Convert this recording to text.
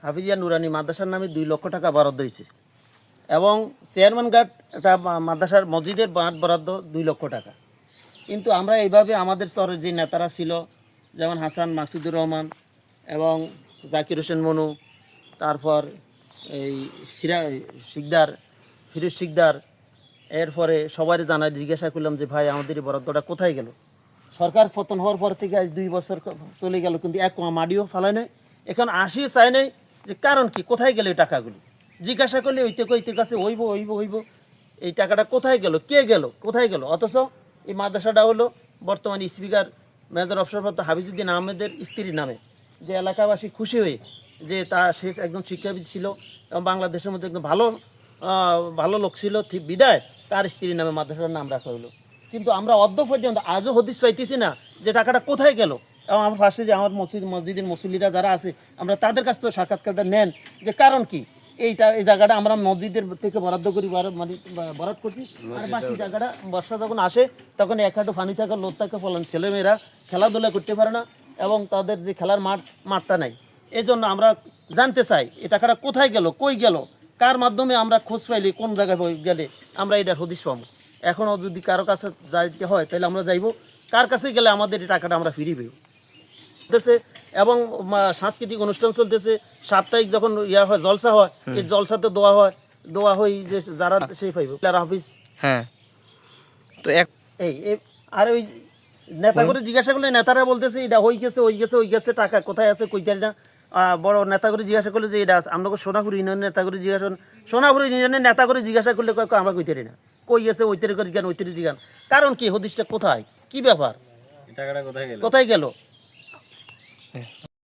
হাফিজিয়া নুরানি মাদ্রাসার নামে 2 লক্ষ টাকা বরাদ্দ হয়েছে এবং চেয়ারম্যান গার্ড একটা মাদ্রাসার মসজিদের মাঠ বরাদ্দ 2 লক্ষ টাকা। কিন্তু আমরা এইভাবে আমাদের শহরের যে নেতারা ছিল যেমন হাসান মাকসুদুর রহমান এবং জাকির হোসেন মনু, তারপর এই শিকদার ফিরোজ শিকদার, এরপরে সবাই জানাই জিজ্ঞাসা করলাম যে ভাই আমাদের এই বরাদ্দটা কোথায় গেল। সরকার পতন হওয়ার পর থেকে আজ 2 বছর চলে গেল, কিন্তু এক মাডিও ফালায় নাই, এখন আসিও চাই নাই যে কারণ কি, কোথায় গেল এই টাকাগুলি। জিজ্ঞাসা করলে ওইতে কাছে হইব এই টাকাটা কোথায় গেল, কে গেল, কোথায় গেল। অথচ এই মাদ্রাসাটা হলো বর্তমান স্পিকার মেজর অবসরপ্রাপ্ত হাফিজউদ্দিন আহমেদের স্ত্রীর নামে, যে এলাকাবাসী খুশি হয়ে যে সে একজন শিক্ষাবিদ ছিল এবং বাংলাদেশের মধ্যে একদম ভালো লোক ছিল, ঠিক বিদায় তার স্ত্রীর নামে মাদ্রাসার নাম রাখা হলো। কিন্তু আমরা অদ্য পর্যন্ত আজও হদিস পাইতেছি না যে টাকাটা কোথায় গেল। এবং আমার পাশে যে আমার মসজিদের মুসল্লিরা যারা আছে, আমরা তাদের কাছ থেকে সাক্ষাৎকারটা নেন যে কারণ কি, এই জায়গাটা আমরা মসজিদের থেকে বরাদ্দ করি, বরাদ করছি, আর বাকি জায়গাটা বর্ষা যখন আসে তখন এক হাঁটু পানি থাকা, লোদ থাকা, ফলন ছেলেমেয়েরা খেলাধুলা করতে পারে না এবং তাদের যে খেলার মাঠটা নাই। এই জন্য আমরা জানতে চাই এই টাকাটা কোথায় গেল, কই গেল, কার মাধ্যমে আমরা খোঁজ পাইলে, কোন জায়গায় গেলে আমরা এটার হদিস পাবো। এখনও যদি কারো কাছে যাইতে হয় তাহলে আমরা যাইব, কার কাছে গেলে আমাদের এই টাকাটা আমরা ফিরিয়ে পেব চলতেছে। এবং সাংস্কৃতিক অনুষ্ঠান চলতেছে, সাপ্তাহিক যখন হয় জলসা হয়, এই জলসাতে দোয়া হয় যে যারা সেই পাইব হাফিজ। হ্যাঁ, তো আর ওই নেতা করে জিজ্ঞাসা করলে নেতারা বলতেছে এটা ওই গেছে টাকা কোথায় আছে কইতারি না। বড় নেতা করে জিজ্ঞাসা করলে যে এটা আমরা সোনাপুর ইউনিয়নের নেতা করে জিজ্ঞাসা, সোনাপুর ইউনিয়নের নেতা করে জিজ্ঞাসা করলে আমরা কইতারি না, কই গেছে ওইতারি করে জ্ঞান, ওইতারি জিজ্ঞান, কারণ কি, হদিসটা কোথায়, কি ব্যাপার, টাকাটা কোথায় গেল।